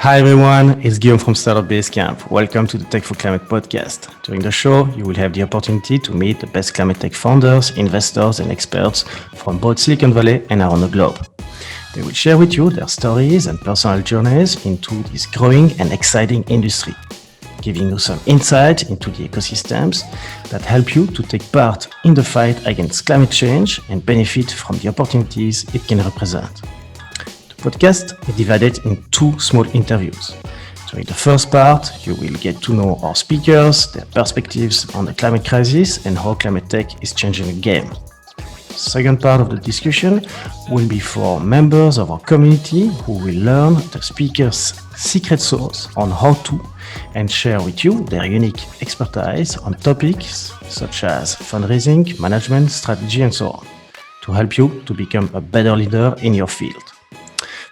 Hi everyone, it's Guillaume from Startup Basecamp. Welcome to the Tech for Climate podcast. During the show, you will have the opportunity to meet the best climate tech founders, investors, and experts from both Silicon Valley and around the globe. They will share with you their stories and personal journeys into this growing and exciting industry, giving you some insight into the ecosystems that help you to take part in the fight against climate change and benefit from the opportunities it can represent. The podcast is divided in two small interviews. During the first part, you will get to know our speakers, their perspectives on the climate crisis and how climate tech is changing the game. The second part of the discussion will be for members of our community who will learn the speakers' secret sauce on how to and share with you their unique expertise on topics such as fundraising, management, strategy, and so on, to help you to become a better leader in your field.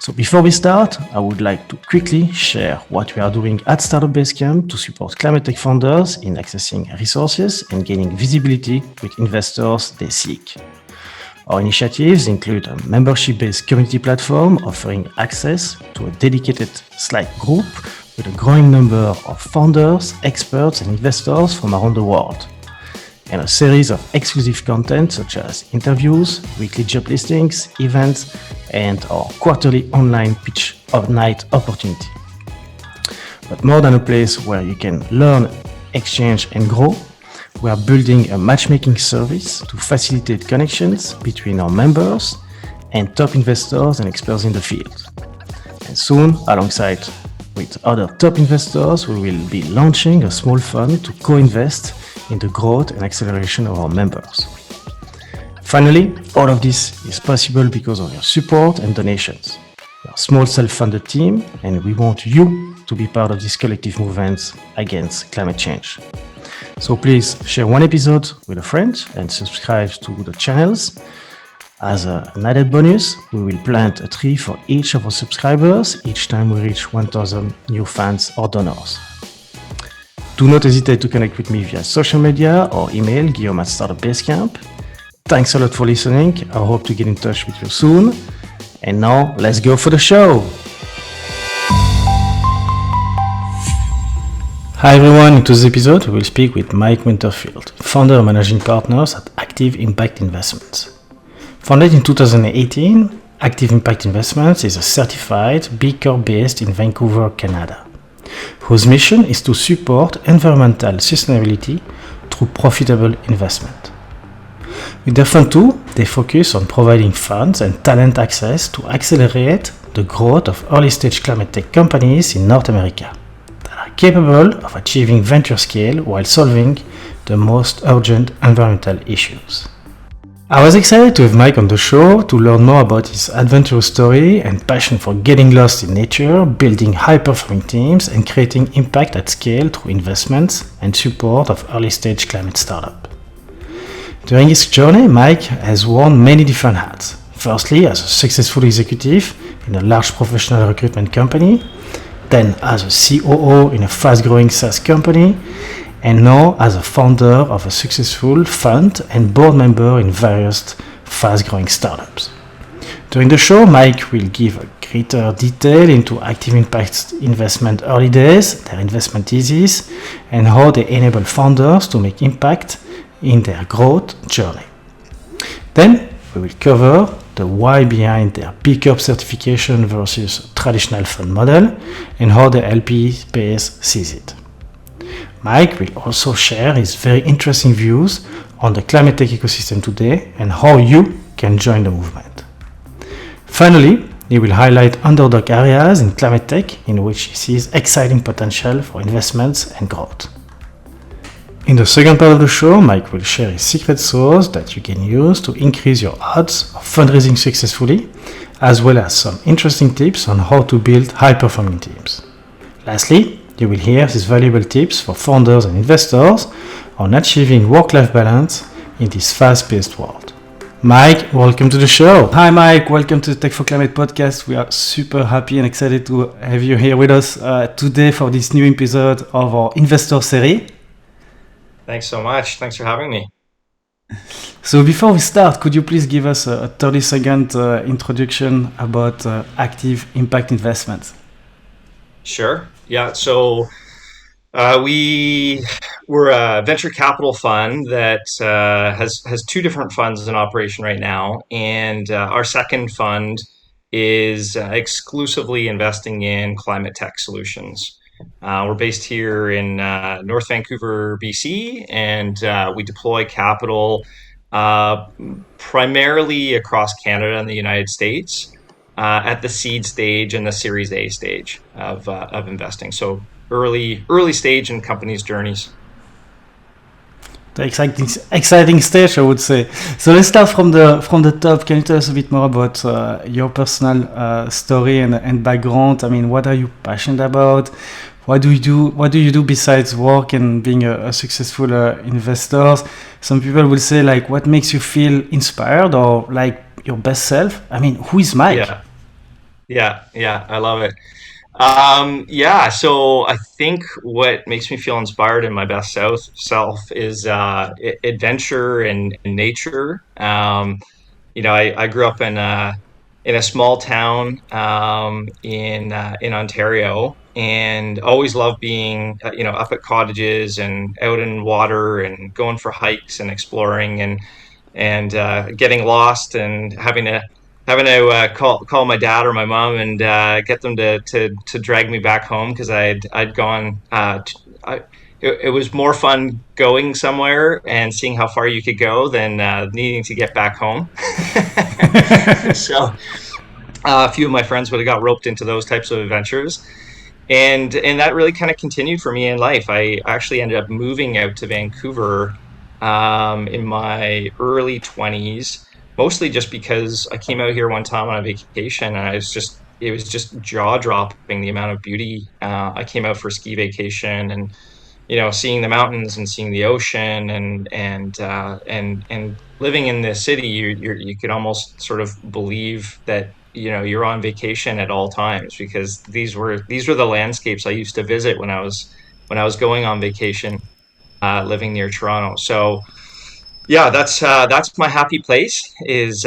So before we start, I would like to quickly share what we are doing at Startup Basecamp to support climate tech founders in accessing resources and gaining visibility with investors they seek. Our initiatives include a membership-based community platform offering access to a dedicated Slack group with a growing number of founders, experts, and investors from around the world, and a series of exclusive content such as interviews, weekly job listings, events, and our quarterly online pitch night opportunity. But more than a place where you can learn, exchange, and grow, we are building a matchmaking service to facilitate connections between our members and top investors and experts in the field. And soon, alongside with other top investors, we will be launching a small fund to co-invest in the growth and acceleration of our members. Finally, all of this is possible because of your support and donations. We are a small self-funded team and we want you to be part of this collective movement against climate change. So please share one episode with a friend and subscribe to the channels. As an added bonus, we will plant a tree for each of our subscribers each time we reach 1,000 new fans or donors. Do not hesitate to connect with me via social media or email guillaume@startupbasecamp. Thanks a lot for listening. I hope to get in touch with you soon. And now, let's go for the show. Hi everyone, in today's episode we will speak with Mike Winterfield, founder and managing partners at Active Impact Investments. Founded in 2018, Active Impact Investments is a certified BCorp based in Vancouver, Canada, whose mission is to support environmental sustainability through profitable investment. With their Fund 2, they focus on providing funds and talent access to accelerate the growth of early-stage climate tech companies in North America that are capable of achieving venture scale while solving the most urgent environmental issues. I was excited to have Mike on the show to learn more about his adventurous story and passion for getting lost in nature, building high-performing teams, and creating impact at scale through investments and support of early-stage climate startups. During his journey, Mike has worn many different hats. Firstly, as a successful executive in a large professional recruitment company, then as a COO in a fast-growing SaaS company, and now as a founder of a successful fund and board member in various fast-growing startups. During the show, Mike will give a greater detail into Active Impact Investment early days, their investment thesis, and how they enable founders to make impact in their growth journey. Then we will cover the why behind their BCorp certification versus traditional fund model and how the LP space sees it. Mike will also share his very interesting views on the climate tech ecosystem today and how you can join the movement. Finally, he will highlight underdog areas in climate tech in which he sees exciting potential for investments and growth. In the second part of the show, Mike will share his secret sauce that you can use to increase your odds of fundraising successfully, as well as some interesting tips on how to build high-performing teams. Lastly, you will hear his valuable tips for founders and investors on achieving work-life balance in this fast-paced world. Mike, welcome to the show. Hi Mike, welcome to the Tech for Climate podcast. We are super happy and excited to have you here with us today for this new episode of our investor series. Thanks so much. Thanks for having me. So before we start, could you please give us a 30-second introduction about Active Impact Investments? Sure. Yeah. So we're a venture capital fund that has two different funds in operation right now, and our second fund is exclusively investing in climate tech solutions. We're based here in North Vancouver, BC, and we deploy capital uh, primarily across Canada and the United States at the seed stage and the Series A stage of investing. So early stage in companies' journeys. The exciting stage, I would say. So let's start from the top. Can you tell us a bit more about your personal story and background? I mean, what are you passionate about? What do you do? What do you do besides work and being a successful investor? Some people will say like, what makes you feel inspired or like your best self? I mean, who is Mike? Yeah, yeah. I love it. Yeah, so I think what makes me feel inspired in my best self is adventure and nature. I grew up in a small town in Ontario, and always loved being up at cottages and out in water and going for hikes and exploring and getting lost and having to call my dad or my mom and get them to drag me back home because I'd gone. It was more fun going somewhere and seeing how far you could go than needing to get back home. So a few of my friends would have got roped into those types of adventures, and that really kind of continued for me in life. I actually ended up moving out to Vancouver in my early 20s, mostly just because I came out here one time on a vacation, and it was just jaw dropping the amount of beauty. I came out for a ski vacation, and seeing the mountains and seeing the ocean and living in the city, you could almost sort of believe that you're on vacation at all times, because these were the landscapes I used to visit when I was going on vacation, living near Toronto. So yeah, that's my happy place, is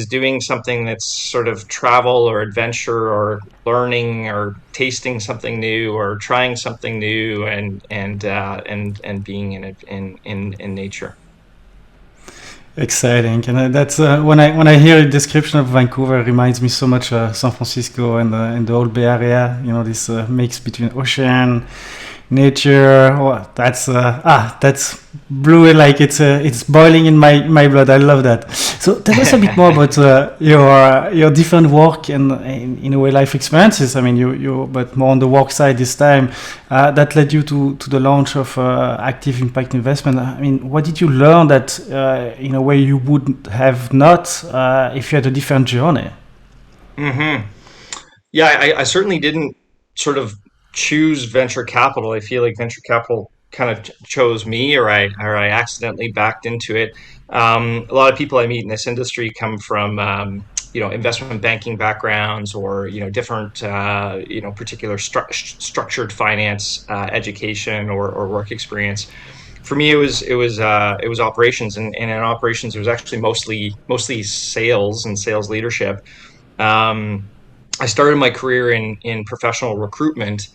doing something that's sort of travel or adventure or learning or tasting something new or trying something new and being in nature. Exciting, and that's when I hear a description of Vancouver, it reminds me so much San Francisco and the whole Bay Area. You know, this mix between ocean, nature. Oh, that's blue, like it's boiling in my blood. I love that. So tell us a bit more about your different work and in a way life experiences. I mean, you but more on the work side this time. That led you to the launch of active impact investment. I mean, what did you learn that in a way you would have not if you had a different journey? hmm Yeah, I certainly didn't sort of choose venture capital. I feel like venture capital kind of chose me, or I accidentally backed into it. A lot of people I meet in this industry come from investment banking backgrounds, or different particular structured finance education or work experience. For me, it was operations, and in operations, it was actually mostly sales and sales leadership. Um, I started my career in professional recruitment,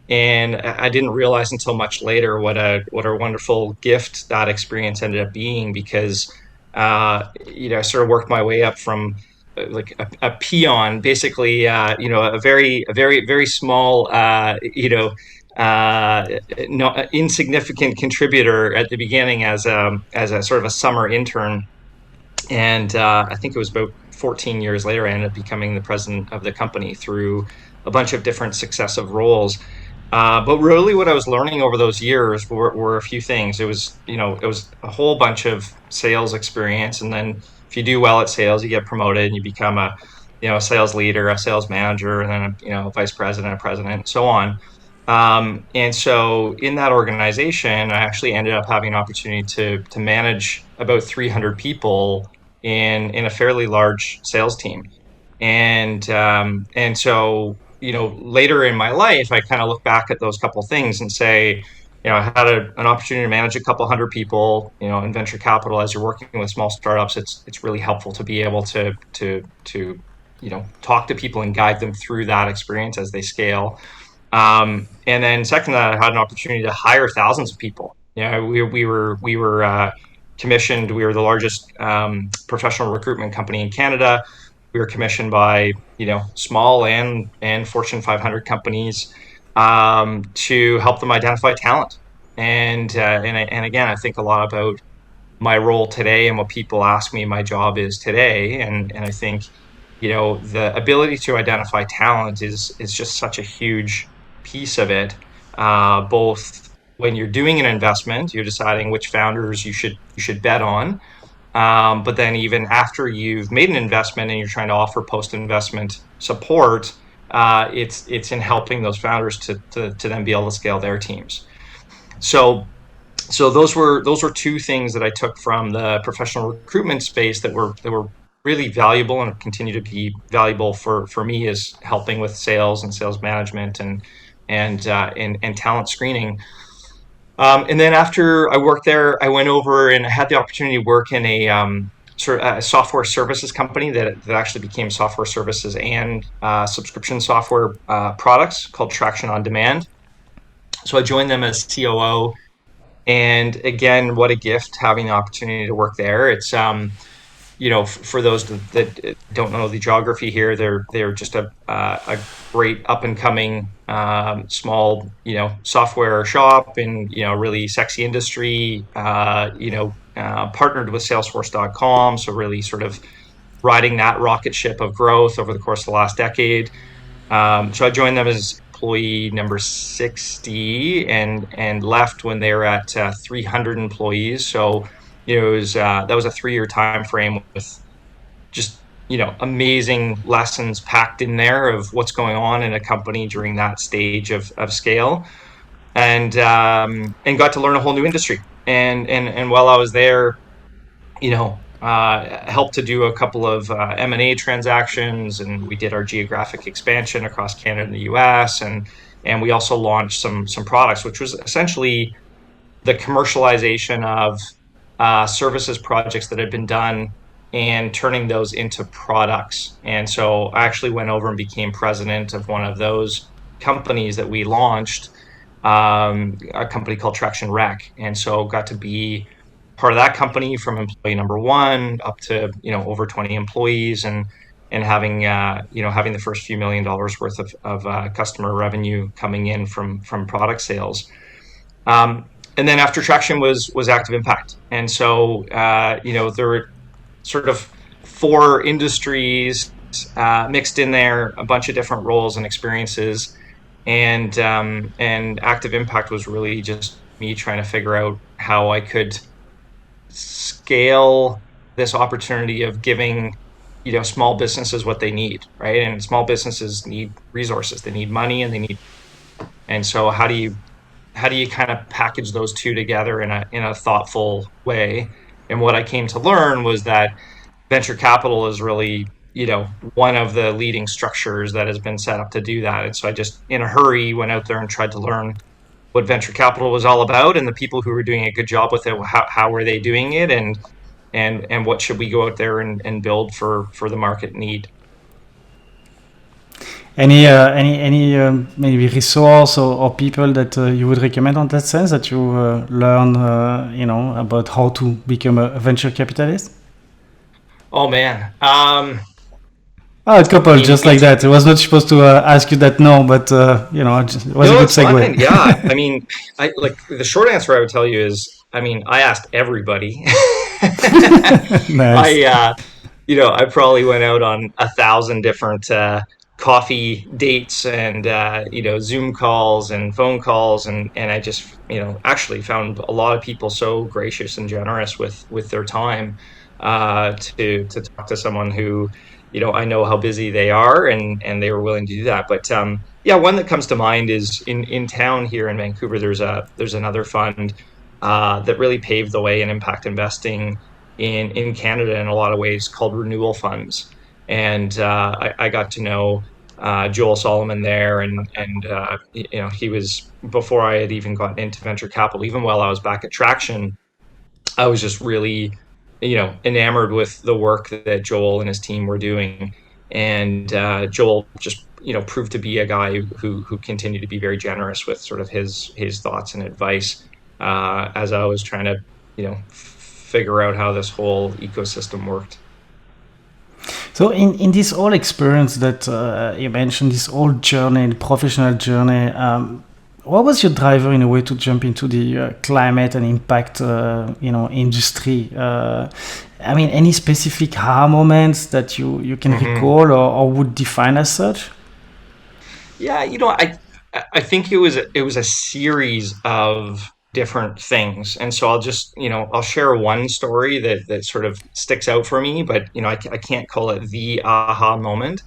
and I didn't realize until much later what a wonderful gift that experience ended up being, because I sort of worked my way up from like a peon, basically, a very small, uh, no, insignificant contributor at the beginning as a sort of a summer intern, and I think it was about 14 years later, I ended up becoming the president of the company through a bunch of different successive roles. But really, what I was learning over those years were a few things. It was a whole bunch of sales experience, and then if you do well at sales, you get promoted and you become a sales leader, a sales manager, and then a vice president, a president, and so on. And so in that organization, I actually ended up having an opportunity to manage about 300 people in a fairly large sales team. And so later in my life, I kind of look back at those couple things and say, I had an opportunity to manage a couple hundred people. In venture capital, as you're working with small startups, it's really helpful to be able to talk to people and guide them through that experience as they scale. And then second to that, I had an opportunity to hire thousands of people. We were commissioned. We were the largest professional recruitment company in Canada. We were commissioned by small and Fortune 500 companies to help them identify talent. And again, I think a lot about my role today and what people ask me my job is today. And I think, the ability to identify talent is just such a huge piece of it. Both when you're doing an investment, you're deciding which founders you should bet on. But then even after you've made an investment and you're trying to offer post-investment support, it's in helping those founders to then be able to scale their teams. So those were two things that I took from the professional recruitment space that were really valuable and continue to be valuable for me, is helping with sales and sales management and talent screening. And then after I worked there, I went over and I had the opportunity to work in a software services company that actually became software services and subscription software products called Traction on Demand. So I joined them as COO. And again, what a gift having the opportunity to work there. It's for those that don't know the geography here, they're just a great up and coming small software shop in really sexy industry. Partnered with Salesforce.com, so really sort of riding that rocket ship of growth over the course of the last decade. So I joined them as employee number 60 and left when they were at 300 employees. So that was a 3-year time frame with just amazing lessons packed in there of what's going on in a company during that stage of scale, and got to learn a whole new industry. And while I was there, helped to do a couple of M&A transactions, and we did our geographic expansion across Canada and the US, and we also launched some products, which was essentially the commercialization of services projects that had been done and turning those into products. And so I actually went over and became president of one of those companies that we launched, a company called Traction Rec. And so got to be part of that company from employee number one up to over 20 employees, and having the first few $1 million worth of customer revenue coming in from product sales. And then after Traction was Active Impact, and so there were sort of 4 industries mixed in there, a bunch of different roles and experiences, and Active Impact was really just me trying to figure out how I could scale this opportunity of giving small businesses what they need, right? And small businesses need resources, they need money, and so how do you kind of package those two together in a thoughtful way? And what I came to learn was that venture capital is really one of the leading structures that has been set up to do that. And so I just, in a hurry, went out there and tried to learn what venture capital was all about, and the people who were doing a good job with it, how were they doing it, and what should we go out there and build for the market need. Any maybe resource or people that you would recommend on that sense, that you learn about how to become a venture capitalist? Oh man. A couple, just like It's that. I was not supposed to ask you that, no, but it was a No, good it's fine. segue. Yeah. I mean, I like the short answer I would tell you is, I mean, I asked everybody. Nice. I probably went out on 1,000 different coffee dates and Zoom calls and phone calls, and I just actually found a lot of people so gracious and generous with their time to talk to someone who I know how busy they are, and they were willing to do that. But yeah, one that comes to mind is in town here in Vancouver. There's another fund that really paved the way in impact investing in Canada in a lot of ways, called renewal funds. And I got to know Joel Solomon there, and he was, before I had even gotten into venture capital, even while I was back at Traction, I was just really enamored with the work that Joel and his team were doing. And Joel just proved to be a guy who continued to be very generous with sort of his thoughts and advice as I was trying to figure out how this whole ecosystem worked. So in this whole experience that you mentioned, this whole journey, the professional journey, what was your driver in a way to jump into the climate and impact, industry? I mean, any specific aha moments that you can recall or would define as such? Yeah, I think it was a series of different things, and so I'll share one story that sort of sticks out for me, but I can't call it the aha moment.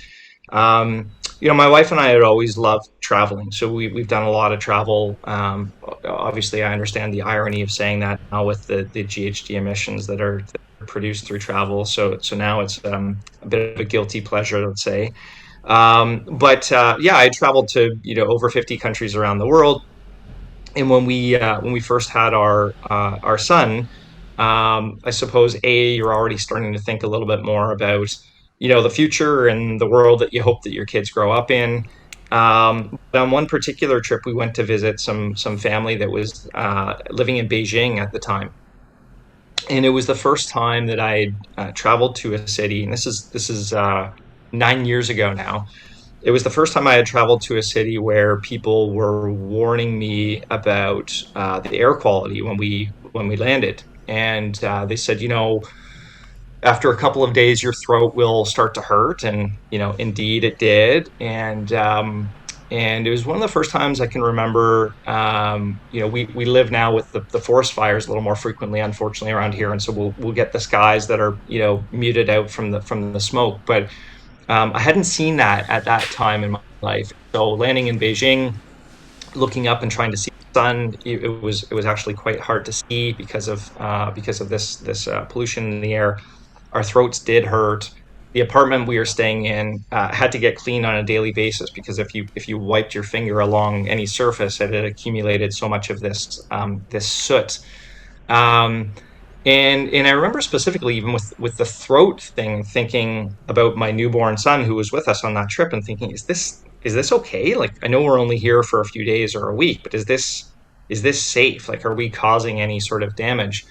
My wife and I had always loved traveling, so we've done a lot of travel. Obviously, I understand the irony of saying that now with the GHG emissions that are produced through travel. So now it's a bit of a guilty pleasure, let's say. But yeah, I traveled to over 50 countries around the world, and when we first had our son, I suppose you're already starting to think a little bit more about the future and the world that you hope that your kids grow up in. But on one particular trip, we went to visit some family that was living in Beijing at the time, and it was the first time that I had traveled to a city, and this is 9 years ago now. It was the first time I had traveled to a city where people were warning me about the air quality when we landed, and they said, after a couple of days, your throat will start to hurt, and indeed it did, and it was one of the first times I can remember. We live now with the forest fires a little more frequently, unfortunately, around here, and so we'll get the skies that are muted out from the smoke, but I hadn't seen that at that time in my life. So landing in Beijing, looking up and trying to see the sun, it was actually quite hard to see because of this pollution in the air. Our throats did hurt. The apartment we were staying in had to get cleaned on a daily basis because if you wiped your finger along any surface, it had accumulated so much of this soot. Um, and I remember specifically even with the throat thing, thinking about my newborn son who was with us on that trip and thinking, is this okay? Like, I know we're only here for a few days or a week, but is this safe? Like, are we causing any sort of damage?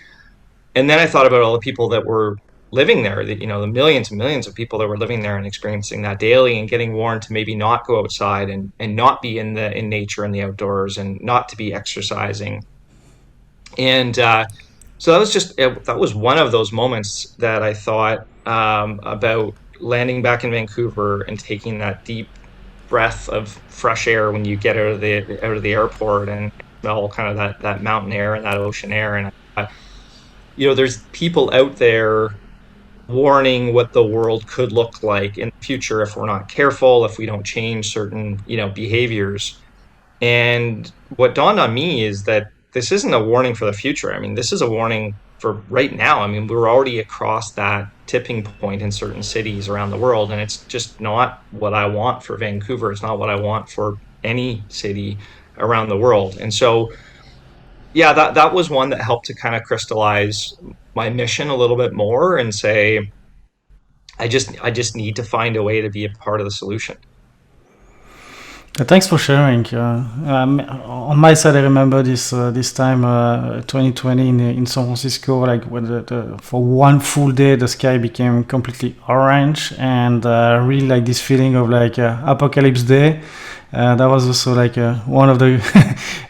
And then I thought about all the people that were living there, the millions and millions of people that were living there and experiencing that daily and getting warned to maybe not go outside and not be in nature and the outdoors and not to be exercising. And so that was one of those moments that I thought about landing back in Vancouver and taking that deep breath of fresh air when you get out of the airport and smell kind of that mountain air and that ocean air. And there's people out there warning what the world could look like in the future if we're not careful, if we don't change certain behaviors. And what dawned on me is that this isn't a warning for the future. I mean, this is a warning for right now. I mean, we're already across that tipping point in certain cities around the world, and it's just not what I want for Vancouver. It's not what I want for any city around the world. And so, yeah, that was one that helped to kind of crystallize my mission a little bit more and say, I just need to find a way to be a part of the solution. Thanks for sharing. On my side, I remember this time, 2020 in San Francisco, like when for one full day the sky became completely orange, and really like this feeling of like apocalypse day. That was also like one of the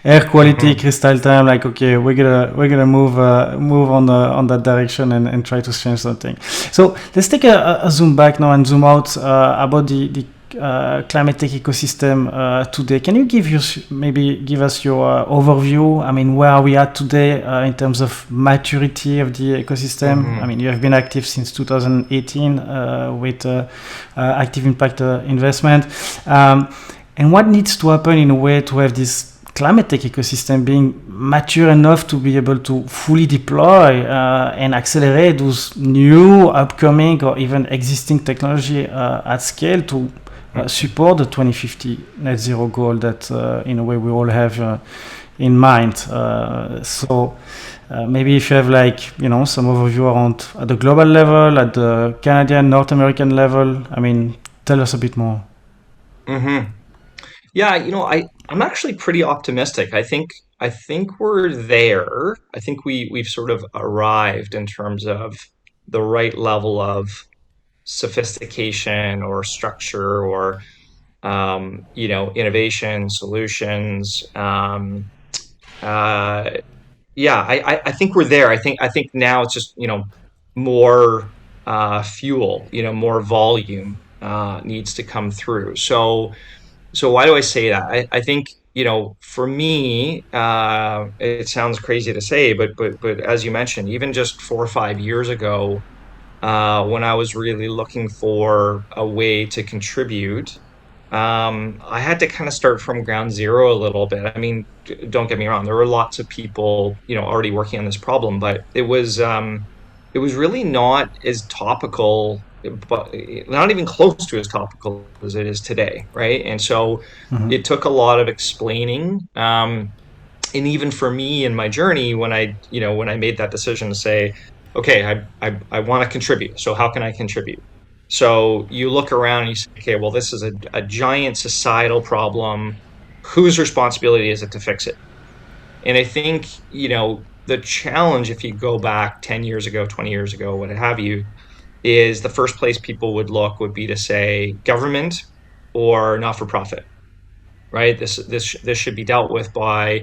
air quality crystal time. Like, okay, we're gonna move on that direction and try to change something. So let's take a zoom back now and zoom out about the climate tech ecosystem today. Can you maybe give us your overview? I mean, where are we at today in terms of maturity of the ecosystem? I mean, you have been active since 2018 with active impact investment. And what needs to happen in a way to have this climate tech ecosystem being mature enough to be able to fully deploy and accelerate those new, upcoming, or even existing technology at scale to support the 2050 net zero goal that, in a way, we all have in mind. So maybe if you have some overview around at the global level, at the Canadian, North American level, I mean, tell us a bit more. Hmm. Yeah, I'm actually pretty optimistic. I think we're there. I think we've sort of arrived in terms of the right level of sophistication or structure or innovation solutions. Uh, yeah, I think we're there. I think now it's just more fuel, more volume needs to come through. So why do I say that? I think, for me, it sounds crazy to say, but as you mentioned, even just 4 or 5 years ago, when I was really looking for a way to contribute, I had to kind of start from ground zero a little bit. I mean, don't get me wrong, there were lots of people, already working on this problem, but it was really not as topical, but not even close to as topical as it is today, right? And so Mm-hmm. it took a lot of explaining. And even for me in my journey, when I made that decision to say, okay, I want to contribute. So how can I contribute? So you look around and you say, okay, well, this is a giant societal problem. Whose responsibility is it to fix it? And I think, the challenge, if you go back 10 years ago, 20 years ago, what have you, is the first place people would be to say government or not for profit, right? This should be dealt with by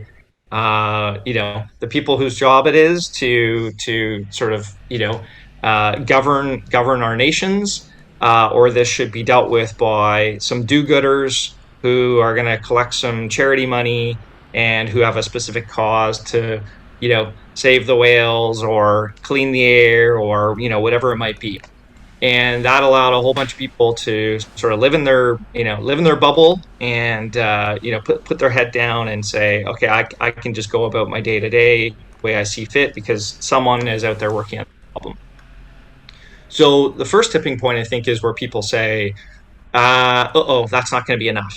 the people whose job it is to sort of govern our nations, or this should be dealt with by some do-gooders who are going to collect some charity money and who have a specific cause to save the whales or clean the air or whatever it might be. And that allowed a whole bunch of people to sort of live in their bubble and put their head down and say, okay, I can just go about my day to day way I see fit because someone is out there working on the problem. So the first tipping point, I think, is where people say, oh, that's not going to be enough.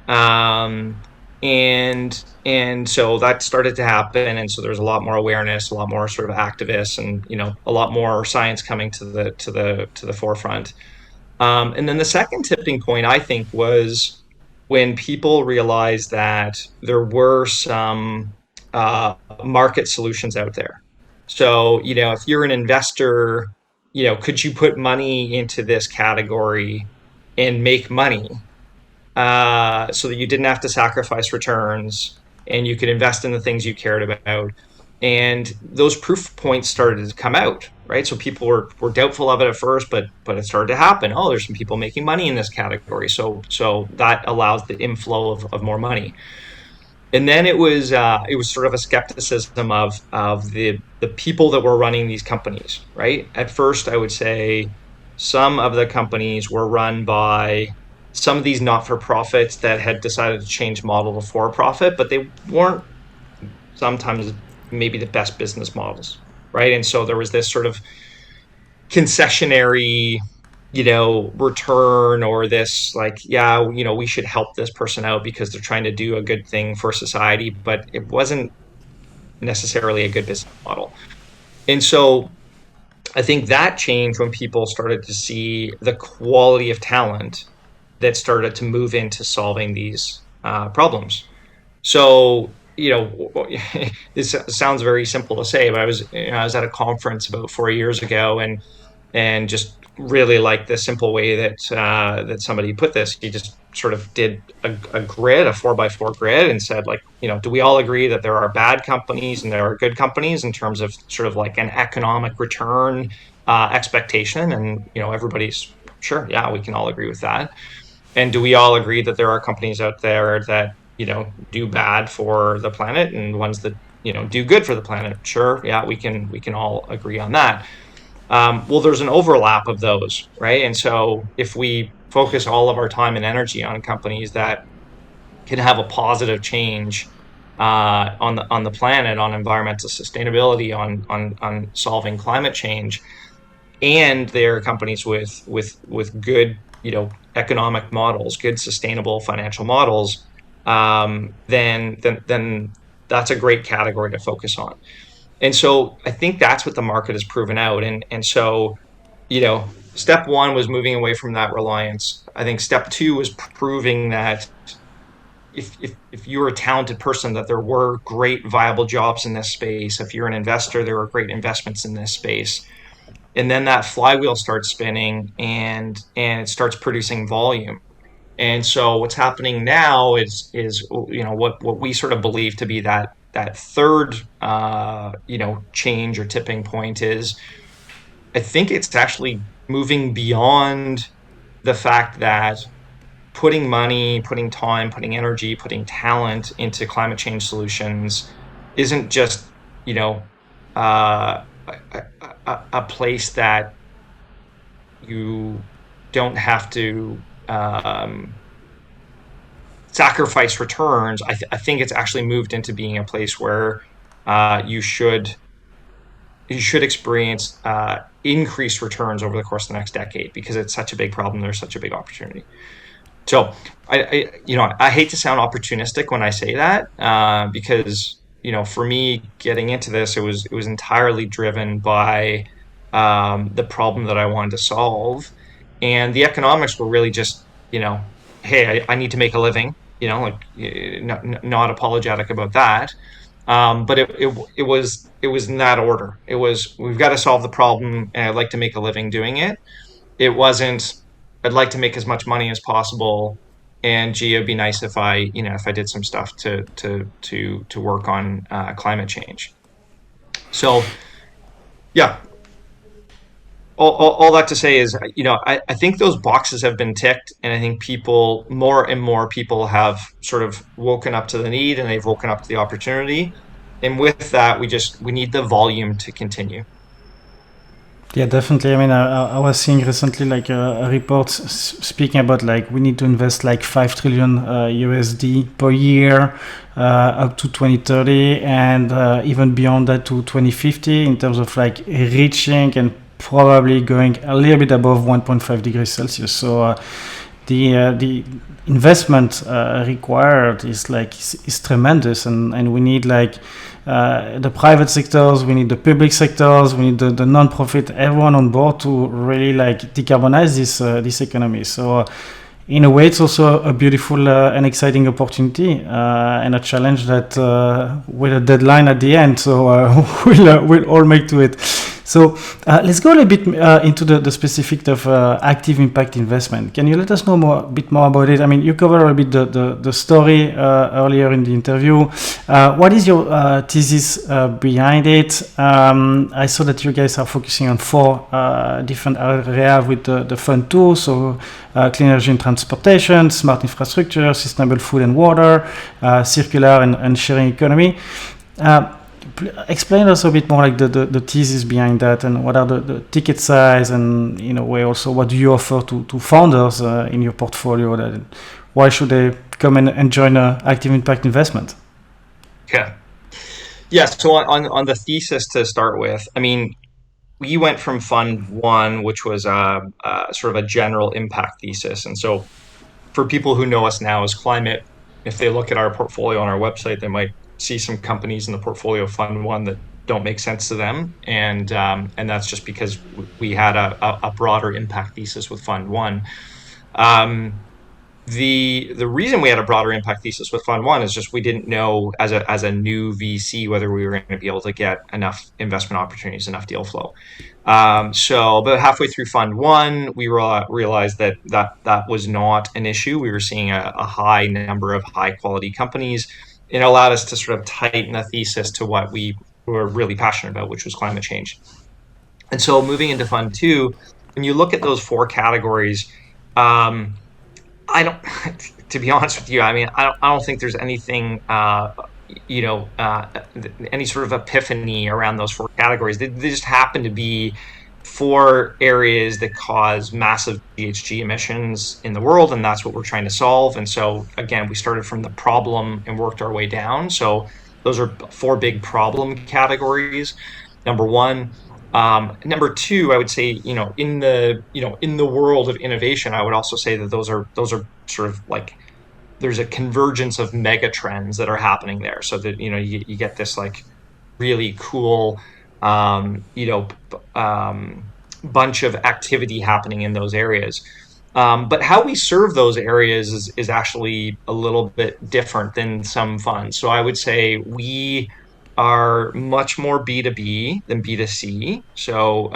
um, and so that started to happen, and so there's a lot more awareness, a lot more sort of activists, and a lot more science coming to the forefront. And then the second tipping point, I think, was when people realized that there were some market solutions out there. So, if you're an investor, could you put money into this category and make money, so that you didn't have to sacrifice returns and you could invest in the things you cared about? And those proof points started to come out, right? So people were doubtful of it at first, but it started to happen. Oh, there's some people making money in this category, so that allows the inflow of more money. And then it was sort of a skepticism of the people that were running these companies, right? At first, I would say some of the companies were run by some of these not-for-profits that had decided to change model to for-profit, but they weren't sometimes maybe the best business models, right? And so there was this sort of concessionary, return, or this like, yeah, we should help this person out because they're trying to do a good thing for society, but it wasn't necessarily a good business model. And so I think that changed when people started to see the quality of talent that started to move into solving these problems. So, this sounds very simple to say, but I was at a conference about 4 years ago, and just really like the simple way that somebody put this. He just sort of did a grid, a 4x4 grid, and said, like, do we all agree that there are bad companies and there are good companies in terms of sort of like an economic return expectation? And everybody's sure, yeah, we can all agree with that. And do we all agree that there are companies out there that do bad for the planet and ones that do good for the planet? Sure, yeah, we can all agree on that. Well, there's an overlap of those, right? And so if we focus all of our time and energy on companies that can have a positive change on the planet, on environmental sustainability, on solving climate change, and they're companies with good economic models, good sustainable financial models, then that's a great category to focus on. And so I think that's what the market has proven out. And so, step one was moving away from that reliance. I think step two was proving that if you're a talented person, that there were great viable jobs in this space. If you're an investor, there were great investments in this space. And then that flywheel starts spinning, and it starts producing volume. And so what's happening now is what we sort of believe to be that third change or tipping point is, I think it's actually moving beyond the fact that putting money, putting time, putting energy, putting talent into climate change solutions isn't just, you know, a place that you don't have to sacrifice returns. I think it's actually moved into being a place where you should experience increased returns over the course of the next decade, because it's such a big problem. There's such a big opportunity. So I hate to sound opportunistic when I say that, because for me getting into this, it was entirely driven by the problem that I wanted to solve, and the economics were really just hey, I need to make a living, like, not apologetic about that. But it was in that order. It was, we've got to solve the problem, and I'd like to make a living doing it. It wasn't, I'd like to make as much money as possible, and gee, it'd be nice if I did some stuff to work on climate change. So yeah, all that to say is, I think those boxes have been ticked, and I think more and more people have sort of woken up to the need, and they've woken up to the opportunity. And with that, we need the volume to continue. Yeah, definitely. I mean, I was seeing recently like a report speaking about like we need to invest like 5 trillion USD per year up to 2030, and even beyond that to 2050, in terms of like reaching and probably going a little bit above 1.5 degrees Celsius. So the investment required is tremendous, and we need like the private sectors, we need the public sectors, we need the non-profit, everyone on board to really like decarbonize this economy. So in a way, it's also a beautiful and exciting opportunity, and a challenge that with a deadline at the end. So we'll all make to it. So let's go a little bit into the specific of active impact investment. Can you let us know a bit more about it? I mean, you covered a bit the story earlier in the interview. What is your thesis behind it? I saw that you guys are focusing on 4 different areas with the fund 2. So clean energy and transportation, smart infrastructure, sustainable food and water, circular and sharing economy. Explain us a bit more like the thesis behind that, and what are the ticket size, and in a way also what do you offer to founders in your portfolio, that why should they come and join active impact investment? Yeah. Yeah. So on the thesis to start with, I mean, we went from fund one, which was sort of a general impact thesis. And so for people who know us now as climate, if they look at our portfolio on our website, they might see some companies in the portfolio of fund one that don't make sense to them. And that's just because we had a broader impact thesis with fund one. Um, the reason we had a broader impact thesis with fund one is just we didn't know as a new VC whether we were going to be able to get enough investment opportunities, enough deal flow. So about halfway through fund one, we realized that was not an issue. We were seeing a high number of high quality companies. It allowed us to sort of tighten the thesis to what we were really passionate about, which was climate change. And so moving into fund two, when you look at those 4 categories, um, I don't, to be honest with you, I mean, I don't think there's anything, you know, uh, any sort of epiphany around those 4 categories. They just happen to be 4 areas that cause massive GHG emissions in the world, and that's what we're trying to solve. And so, again, we started from the problem and worked our way down. So those are 4 big problem categories. Number one. Number two, I would say, in the world of innovation, I would also say that those are sort of like, there's a convergence of mega trends that are happening there. So that you get this like really cool, um, you know, um, bunch of activity happening in those areas. But how we serve those areas is actually a little bit different than some funds. So I would say we are much more B2B than B2C. So,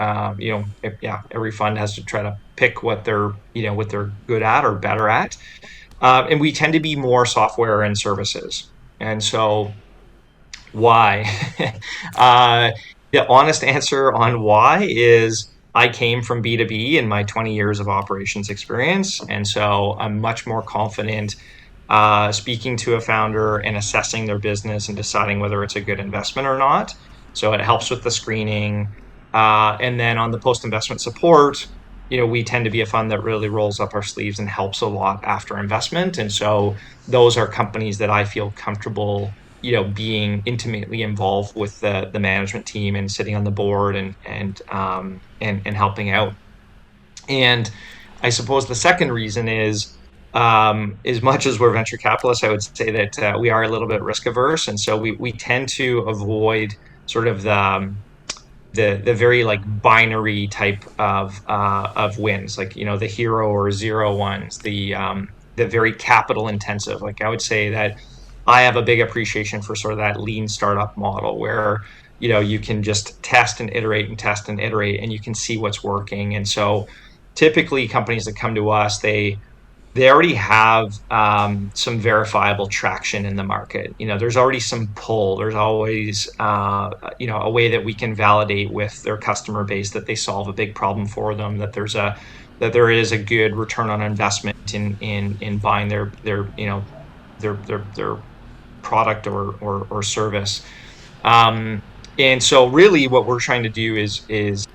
every fund has to try to pick what they're good at or better at. And we tend to be more software and services. And so why? uh, the honest answer on why is I came from B2B in my 20 years of operations experience. And so I'm much more confident speaking to a founder and assessing their business and deciding whether it's a good investment or not. So it helps with the screening. And then on the post-investment support, we tend to be a fund that really rolls up our sleeves and helps a lot after investment. And so those are companies that I feel comfortable being intimately involved with the management team and sitting on the board and helping out. And I suppose the second reason is, as much as we're venture capitalists, I would say that we are a little bit risk averse, and so we tend to avoid sort of the very like binary type of wins, like the hero or zero ones, the very capital intensive. Like I would say that I have a big appreciation for sort of that lean startup model where you can just test and iterate and test and iterate, and you can see what's working. And so typically companies that come to us, they already have some verifiable traction in the market. There's already some pull. There's always a way that we can validate with their customer base that they solve a big problem for them. That there is a good return on investment in buying their product or service. And so really what we're trying to do is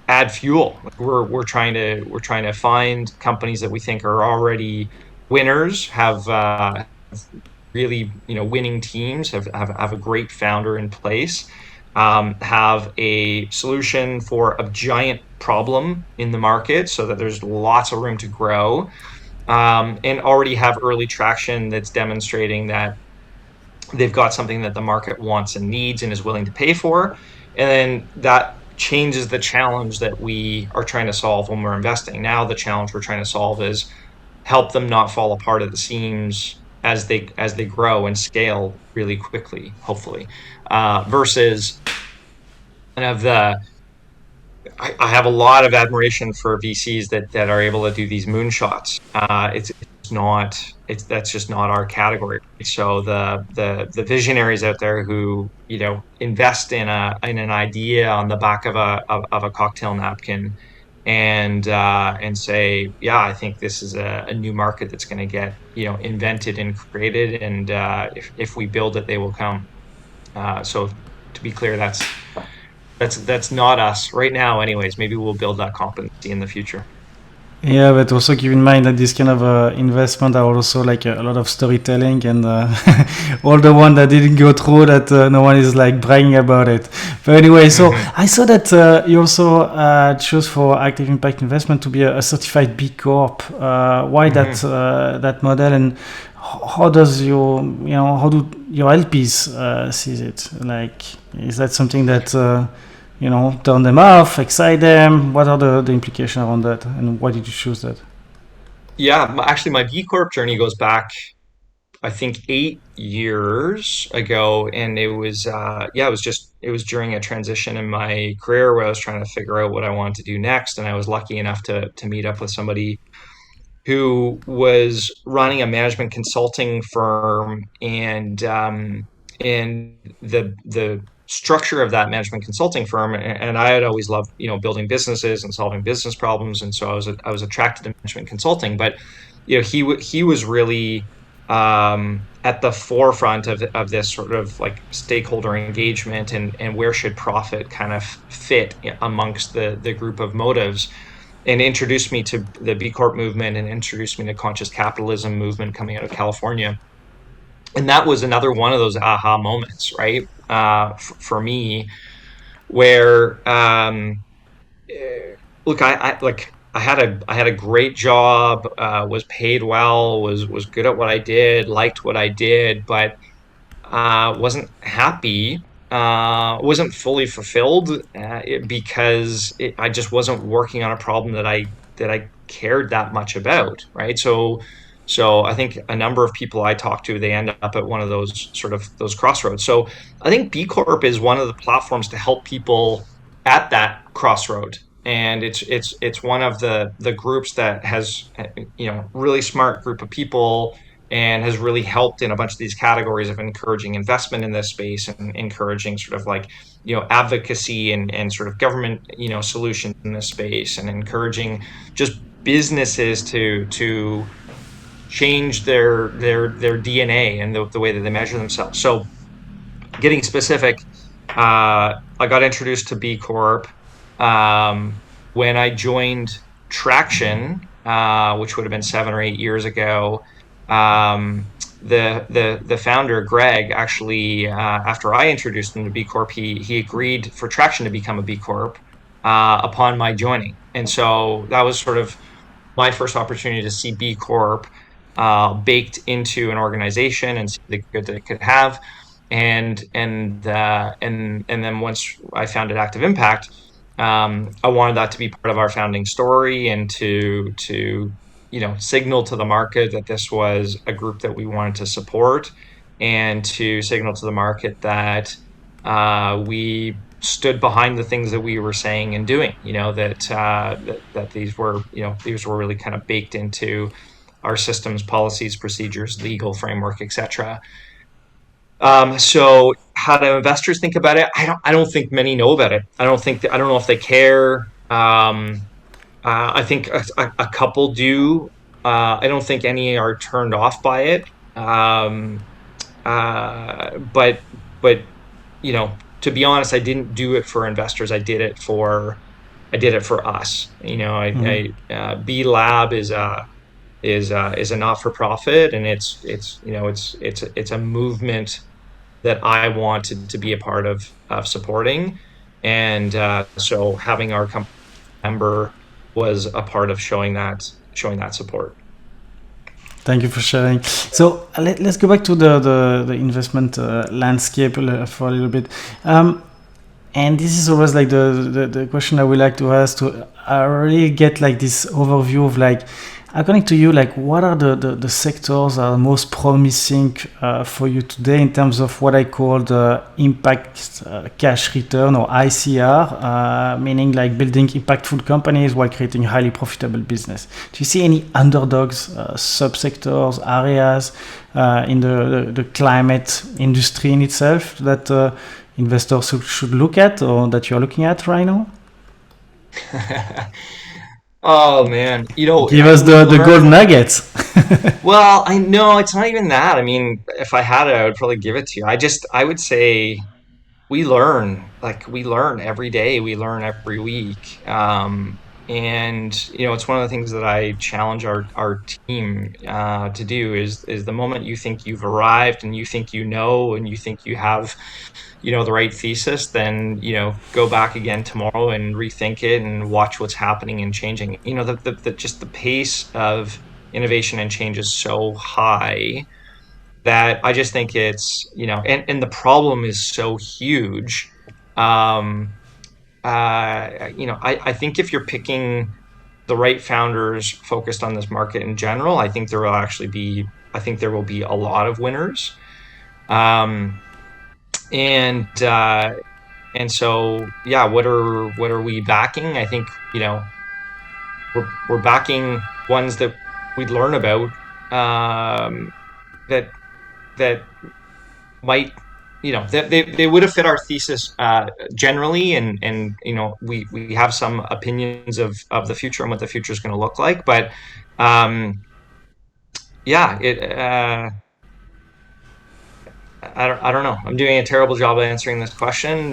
add fuel. We're trying to find companies that we think are already winners, have really winning teams, have a great founder in place, have a solution for a giant problem in the market so that there's lots of room to grow, and already have early traction that's demonstrating that they've got something that the market wants and needs and is willing to pay for. And then that changes the challenge that we are trying to solve when we're investing. Now the challenge we're trying to solve is help them not fall apart at the seams as they grow and scale really quickly, hopefully, versus kind of I have a lot of admiration for VCs that are able to do these moonshots. That's just not our category. So the visionaries out there who invest in an idea on the back of a cocktail napkin and say, yeah, I think this is a new market that's going to get invented and created, and if we build it, they will come. So to be clear, that's not us right now. Anyways, maybe we'll build that competency in the future. Yeah, but also keep in mind that this kind of investment are also like a lot of storytelling, and all the one that didn't go through that no one is like bragging about it. But anyway, so I saw that you also chose for active impact investment to be a certified B Corp. Why that model, and how does how do your LPs see it? Like, is that something that turn them off, excite them? What are the implications around that, and why did you choose that? Yeah, actually, my B Corp journey goes back, I think, 8 years ago, and it was it was during a transition in my career where I was trying to figure out what I wanted to do next, and I was lucky enough to meet up with somebody who was running a management consulting firm, and the structure of that management consulting firm, and I had always loved building businesses and solving business problems, and so I was attracted to management consulting. But he was really at the forefront of this sort of like stakeholder engagement and where should profit kind of fit amongst the group of motives, and introduced me to the B Corp movement and introduced me to conscious capitalism movement coming out of California. And that was another one of those aha moments, right? For me, where look, I had a great job, was paid well, was good at what I did, liked what I did, but wasn't happy wasn't fully fulfilled because I just wasn't working on a problem that I cared that much about, right? So I think a number of people I talk to, they end up at one of those sort of those crossroads. So I think B Corp is one of the platforms to help people at that crossroad. And it's one of the groups that has, really smart group of people and has really helped in a bunch of these categories of encouraging investment in this space and encouraging sort of like, advocacy and sort of government, solutions in this space, and encouraging just businesses to change their DNA and the way that they measure themselves. So getting specific, I got introduced to B Corp when I joined Traction, which would have been 7 or 8 years ago. The founder, Greg, actually, after I introduced him to B Corp, he agreed for Traction to become a B Corp upon my joining. And so that was sort of my first opportunity to see B Corp baked into an organization and see the good that it could have. And then once I founded Active Impact, I wanted that to be part of our founding story, and to signal to the market that this was a group that we wanted to support, and to signal to the market that we stood behind the things that we were saying and doing. That these were really kind of baked into our systems, policies, procedures, legal framework, etc. So how do investors think about it? I don't think many know about it. I don't know if they care. I think a couple do. I don't think any are turned off by it. But to be honest, I didn't do it for investors. I did it for us. B Lab is a not-for-profit, and it's a movement that I wanted to be a part of supporting, and so having our company member was a part of showing that support. Thank you for sharing. So let's go back to the investment landscape for a little bit. And this is always like the question I would like to ask, to really get like this overview of, like, according to you, like, what are the sectors that are most promising for you today in terms of what I call the impact cash return, or ICR, meaning like building impactful companies while creating highly profitable business? Do you see any underdogs, subsectors, areas in the climate industry in itself that investors should look at, or that you're looking at right now? Oh man, give us the gold nuggets. Well, I know it's not even that. I mean, if I had it, I would probably give it to you. I would say we learn every day. We learn every week. And it's one of the things that I challenge our team to do is the moment you think you've arrived, and you think and you think you have the right thesis, then go back again tomorrow and rethink it and watch what's happening and changing. Just the pace of innovation and change is so high that I just think it's and the problem is so huge. I think if you're picking the right founders focused on this market in general, I think there will be a lot of winners. And so, yeah, what are we backing? I think we're backing ones that we'd learn about that might that they would have fit our thesis generally, and we have some opinions of the future and what the future is going to look like, but I don't know. I'm doing a terrible job of answering this question.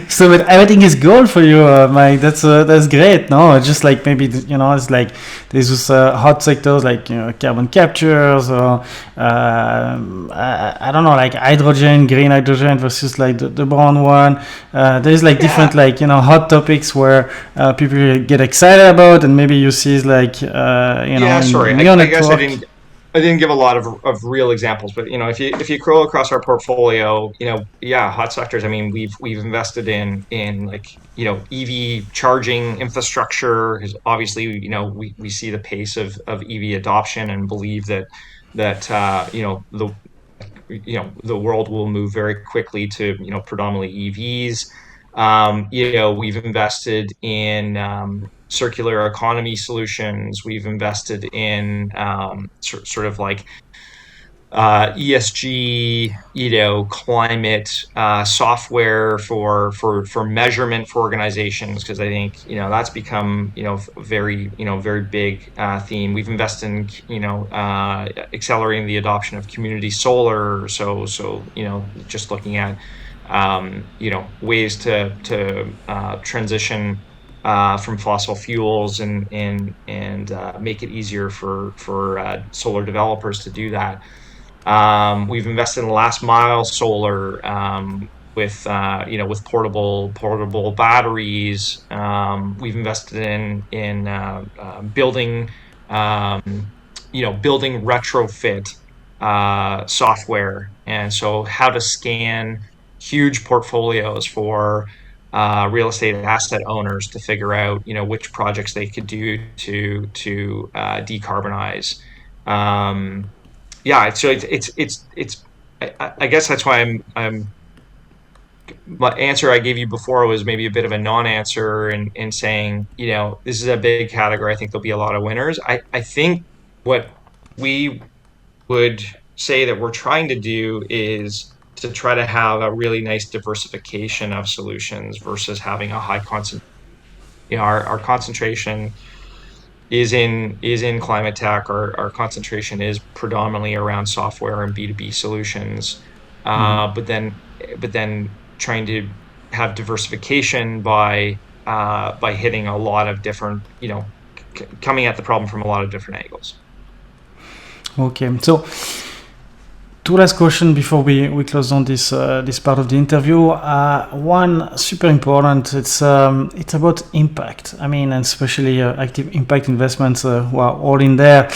So, but everything is gold for you, Mike. That's great. No, just like maybe it's like there's just hot sectors like carbon captures, or I don't know, like hydrogen, green hydrogen versus like the brown one. There's like different hot topics where people get excited about, and maybe you see like sorry, I guess I didn't give a lot of real examples, but if you scroll across our portfolio, yeah, hot sectors. I mean, we've invested in like EV charging infrastructure. Because obviously, we see the pace of EV adoption and believe that the world will move very quickly to predominantly EVs. We've invested in circular economy solutions. We've invested in sort of like ESG, climate software for measurement for organizations, because I think that's become very big theme. We've invested in accelerating the adoption of community solar. So just looking at ways to transition from fossil fuels and make it easier for solar developers to do that. We've invested in last mile solar with portable batteries. We've invested in building building retrofit software, and so how to scan huge portfolios for real estate asset owners to figure out which projects they could do to decarbonize. Yeah, so it's I guess that's why I'm my answer I gave you before was maybe a bit of a non-answer in saying, this is a big category. I think there'll be a lot of winners. I think what we would say that we're trying to do is to try to have a really nice diversification of solutions versus having a high concentration. Our concentration is in climate tech. Our concentration is predominantly around software and B2B solutions. But then trying to have diversification by hitting a lot of different, coming at the problem from a lot of different angles. Okay, so two last questions before we close on this part of the interview. One super important. It's about impact. I mean, and especially active impact investments who are all in there.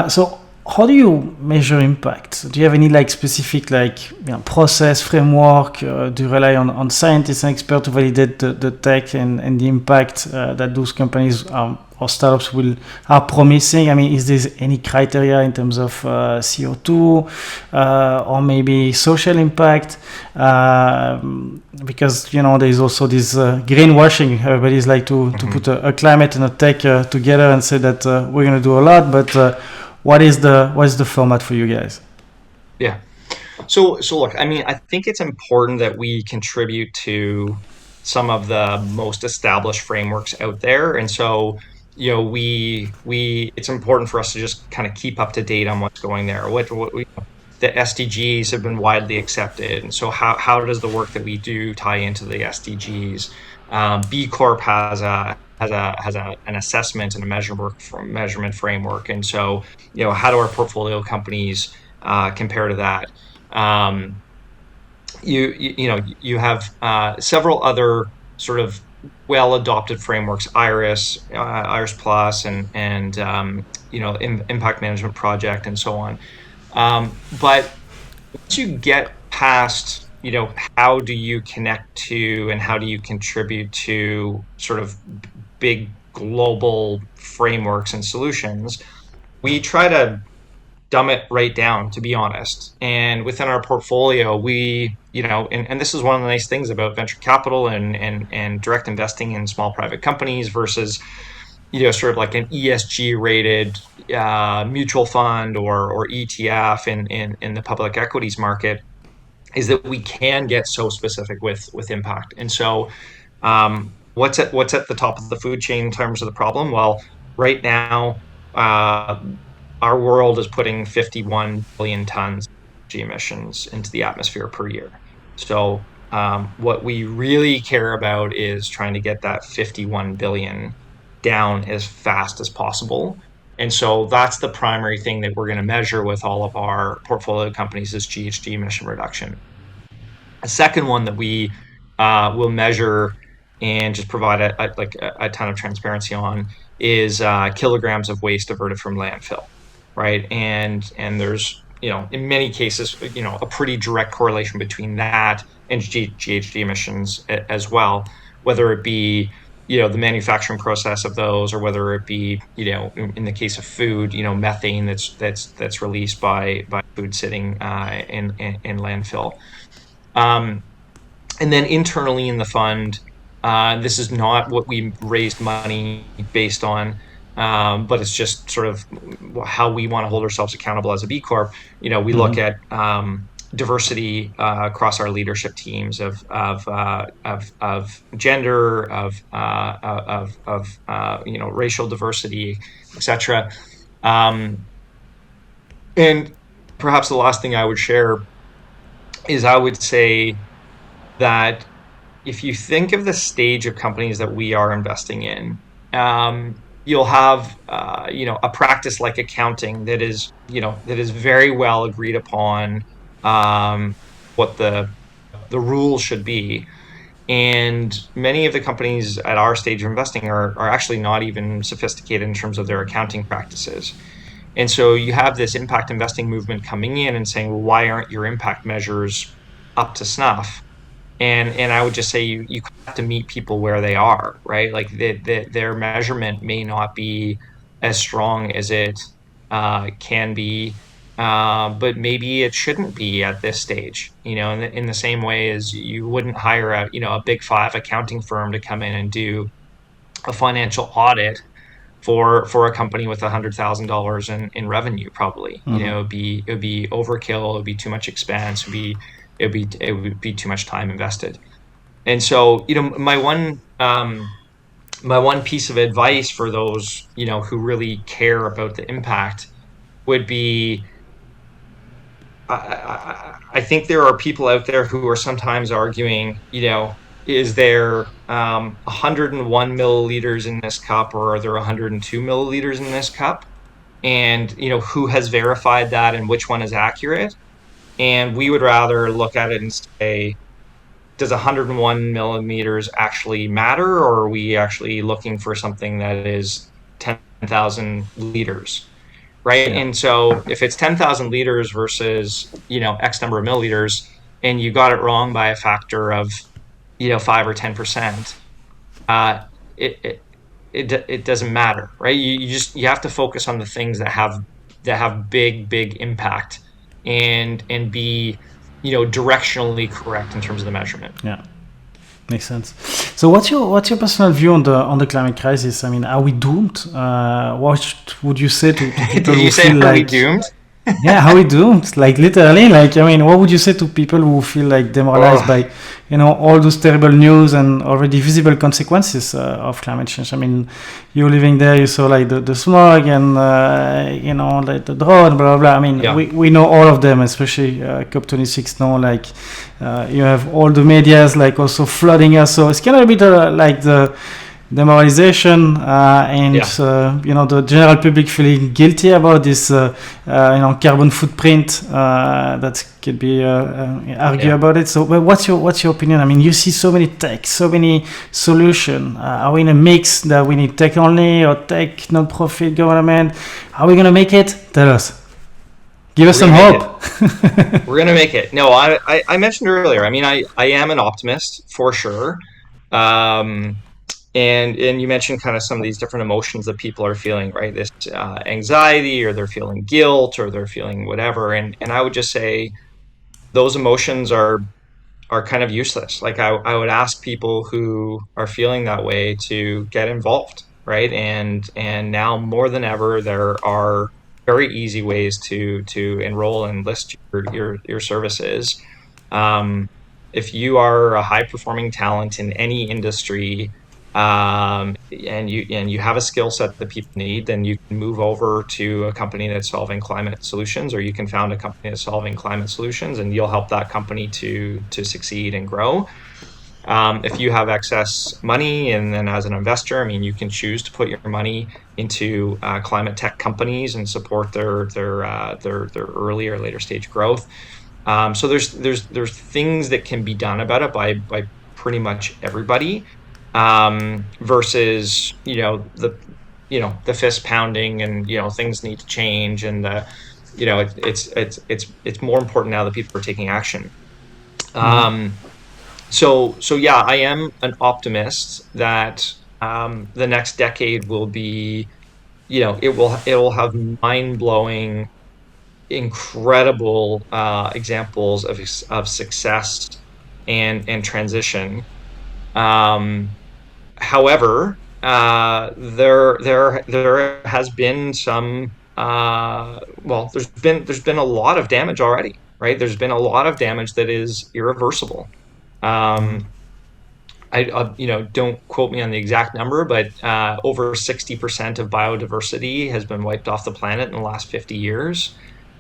So how do you measure impact? Do you have any specific process framework? Do you rely on scientists and experts to validate the tech and the impact that those companies or startups are promising? I mean, is there any criteria in terms of CO2 or maybe social impact? Because there is also this greenwashing. Everybody's like to put a climate and a tech together and say that we're going to do a lot, but what is the format for you guys? Yeah. So look, I mean, I think it's important that we contribute to some of the most established frameworks out there, and so it's important for us to just kind of keep up to date on what's going there. The SDGs have been widely accepted, and so how does the work that we do tie into the SDGs? B Corp has an assessment and a measurement framework, and so how do our portfolio companies compare to that? You have several other sort of well-adopted frameworks, Iris Plus, and Impact Management Project, and so on. But once you get past, how do you connect to and how do you contribute to sort of big global frameworks and solutions, we try to dumb it right down, to be honest. And within our portfolio, we, and this is one of the nice things about venture capital and direct investing in small private companies versus, sort of like an ESG rated mutual fund or ETF in the public equities market, is that we can get so specific with impact. And so what's at the top of the food chain in terms of the problem? Well, right now, our world is putting 51 billion tons of emissions into the atmosphere per year. So what we really care about is trying to get that 51 billion down as fast as possible. And so that's the primary thing that we're going to measure with all of our portfolio companies is GHG emission reduction. A second one that we will measure and just provide a ton of transparency on is kilograms of waste diverted from landfill. right? And there's, in many cases, a pretty direct correlation between that and GHG emissions as well, whether it be, the manufacturing process of those, or whether it be, in the case of food, methane that's released by food sitting in landfill. And then internally in the fund, this is not what we raised money based on, but it's just sort of how we want to hold ourselves accountable as a B Corp. We look at diversity across our leadership teams of gender, of racial diversity, etc. And perhaps the last thing I would share is, I would say that if you think of the stage of companies that we are investing in, you'll have a practice like accounting that is very well agreed upon, what the rules should be. And many of the companies at our stage of investing are actually not even sophisticated in terms of their accounting practices. And so you have this impact investing movement coming in and saying, well, why aren't your impact measures up to snuff? And I would just say you have to meet people where they are, right? Like their measurement may not be as strong as it can be, but maybe it shouldn't be at this stage. In the same way as you wouldn't hire a Big Five accounting firm to come in and do a financial audit for a company with $100,000 in revenue. Probably, it would be overkill. It would be too much expense. It would be too much time invested. And so, my one piece of advice for those, who really care about the impact would be, I think there are people out there who are sometimes arguing, is there 101 milliliters in this cup, or are there 102 milliliters in this cup? And, who has verified that and which one is accurate? And we would rather look at it and say, does 101 millimeters actually matter, or are we actually looking for something that is 10,000 liters, right? Yeah. And so if it's 10,000 liters versus, X number of milliliters, and you got it wrong by a factor of, 5 or 10%, it doesn't matter, right? You have to focus on the things that have big impact, and be directionally correct in terms of the measurement. Yeah, makes sense. So what's your personal view on the climate crisis? I mean, are we doomed? What would you say to people Did you say are we doomed? Yeah, how we doomed? Like literally, what would you say to people who feel like demoralized by, all those terrible news and already visible consequences of climate change? I mean, you're living there, you saw like the smog and, like the drought, blah, blah, blah. I mean, yeah. we know all of them, especially COP26 now, like you have all the medias like also flooding us. So it's kind of a bit like the demoralization and the general public feeling guilty about this carbon footprint that could be argue about it. So what's your opinion? I mean, you see so many tech, so many solutions. Are we in a mix that we need tech only, or tech, non-profit, government? Are we going to make it? Tell us. Give us some hope. We're going to make it. No, I mentioned earlier, I mean, I am an optimist for sure. And you mentioned kind of some of these different emotions that people are feeling, right? This anxiety, or they're feeling guilt, or they're feeling whatever. And I would just say those emotions are kind of useless. Like I would ask people who are feeling that way to get involved, right? And now more than ever, there are very easy ways to enroll and list your services. If you are a high performing talent in any industry, and you have a skill set that people need, then you can move over to a company that's solving climate solutions, or you can found a company that's solving climate solutions, and you'll help that company to succeed and grow. If you have excess money, and then as an investor, I mean, you can choose to put your money into climate tech companies and support their early or later stage growth. So there's things that can be done about it by pretty much everybody. Versus, the fist pounding and things need to change, and it's more important now that people are taking action. So yeah, I am an optimist that the next decade will be, it will have mind-blowing, incredible examples of success and transition. However, there has been some there's been a lot of damage already, right? There's been a lot of damage that is irreversible. I don't quote me on the exact number, but over 60% of biodiversity has been wiped off the planet in the last 50 years.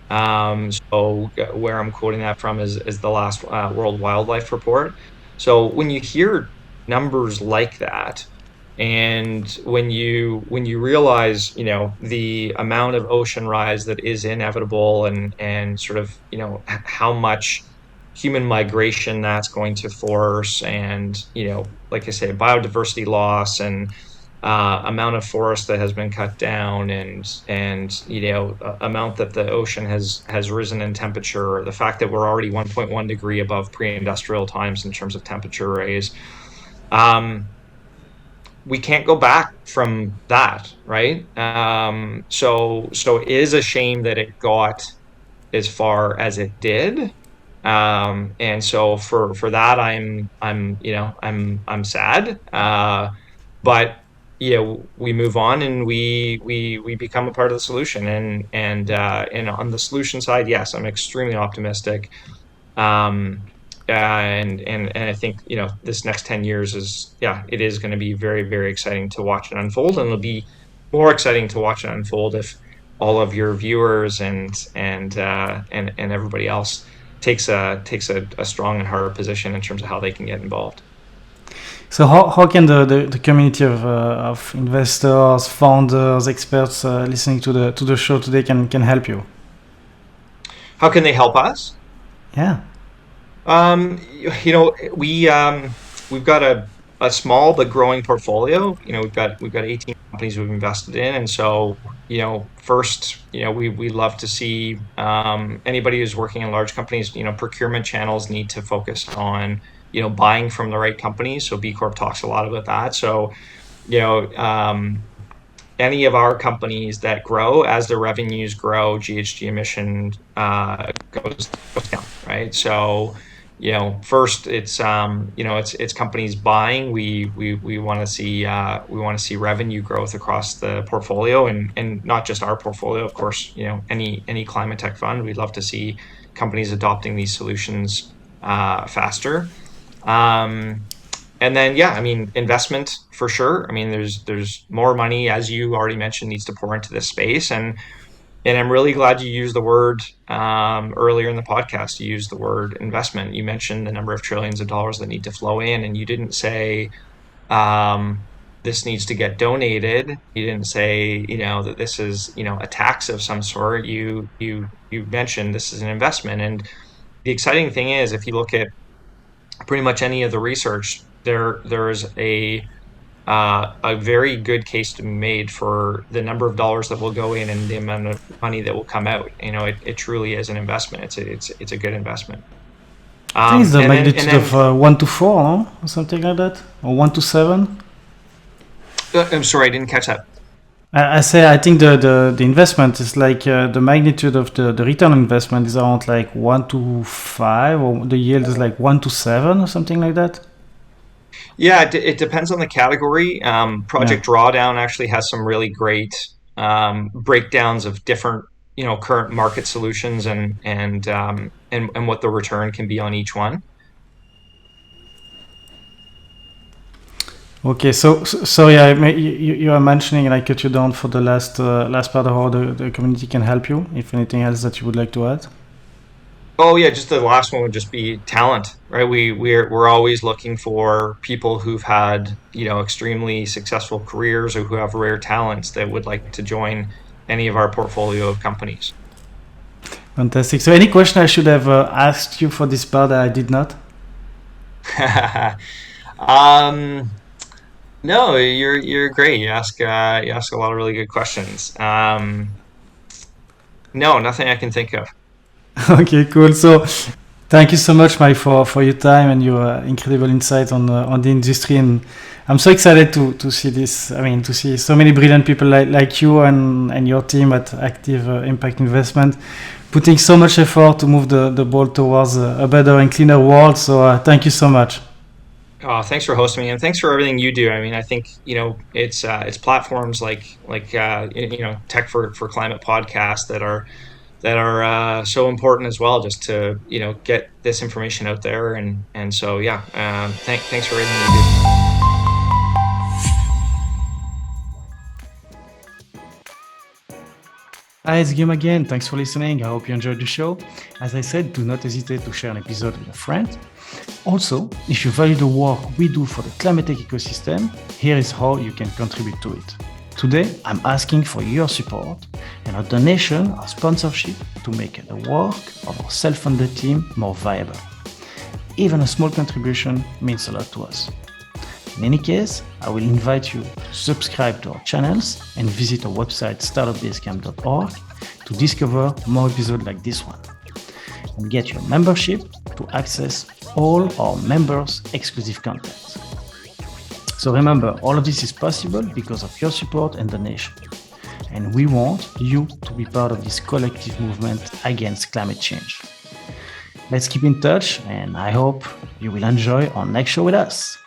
So where I'm quoting that from is the last World Wildlife Report. So when you hear numbers like that, and when you realize, the amount of ocean rise that is inevitable, and sort of, how much human migration that's going to force, and, like I say, biodiversity loss, and amount of forest that has been cut down, and amount that the ocean has risen in temperature, or the fact that we're already 1.1 degree above pre-industrial times in terms of temperature raise. We can't go back from that, right? So it is a shame that it got as far as it did. And so for that, I'm sad. But we move on, and we become a part of the solution. And on the solution side, yes, I'm extremely optimistic. And I think, this next 10 years it is going to be very, very exciting to watch it unfold, and it'll be more exciting to watch it unfold if all of your viewers and everybody else takes a strong and hard position in terms of how they can get involved. So how can the community of investors, founders, experts listening to the show today can help you? How can they help us? Yeah. We've got a small but growing portfolio. We've got 18 companies we've invested in, and so first, we love to see anybody who's working in large companies. Procurement channels need to focus on buying from the right companies. So B Corp talks a lot about that. So any of our companies that grow, as the revenues grow, GHG emission goes down, right? So first it's companies buying. We want to see revenue growth across the portfolio, and not just our portfolio, of course. Any climate tech fund, we'd love to see companies adopting these solutions faster. And then, investment for sure. There's more money, as you already mentioned, needs to pour into this space. And I'm really glad you used the word earlier in the podcast. You used the word investment. You mentioned the number of trillions of dollars that need to flow in, and you didn't say this needs to get donated. You didn't say that this is a tax of some sort. You mentioned this is an investment. And the exciting thing is, if you look at pretty much any of the research, there is a very good case to be made for the number of dollars that will go in and the amount of money that will come out. It truly is an investment. It's a good investment. I think it's the magnitude of 1 to 4, no? Or something like that, or 1 to 7. I'm sorry, I didn't catch that. I think the investment is like the magnitude of the return on investment is around like 1 to 5, or the yield is like 1 to 7 or something like that. Yeah, it depends on the category. Project Drawdown actually has some really great breakdowns of different current market solutions, and what the return can be on each one. Okay, so yeah, you are mentioning, and I cut you down for the last part of how the community can help you. If anything else that you would like to add? Oh yeah, just the last one would just be talent, right? We're always looking for people who've had extremely successful careers, or who have rare talents that would like to join any of our portfolio of companies. Fantastic. So any question I should have asked you for this part that I did not? No, you're great. You ask a lot of really good questions. No, nothing I can think of. Okay, cool. So thank you so much, Mike, for your time and your incredible insight on the industry. And I'm so excited to see this. I mean, to see so many brilliant people like you and your team at Active Impact Investment putting so much effort to move the ball towards a better and cleaner world. So thank you so much. Oh, thanks for hosting me, and thanks for everything you do. I mean, I think it's platforms like Tech for Climate podcast that are so important as well, just to get this information out there, and so yeah, thanks for everything you do. Hi, it's Guillaume again. Thanks for listening. I hope you enjoyed the show. As I said, do not hesitate to share an episode with a friend. Also, if you value the work we do for the climate tech ecosystem, here is how you can contribute to it. Today, I'm asking for your support and a donation or sponsorship to make the work of our self-funded team more viable. Even a small contribution means a lot to us. In any case, I will invite you to subscribe to our channels and visit our website startupbasecamp.org to discover more episodes like this one. And get your membership to access all our members' exclusive content. So remember, all of this is possible because of your support and donation. And we want you to be part of this collective movement against climate change. Let's keep in touch, and I hope you will enjoy our next show with us.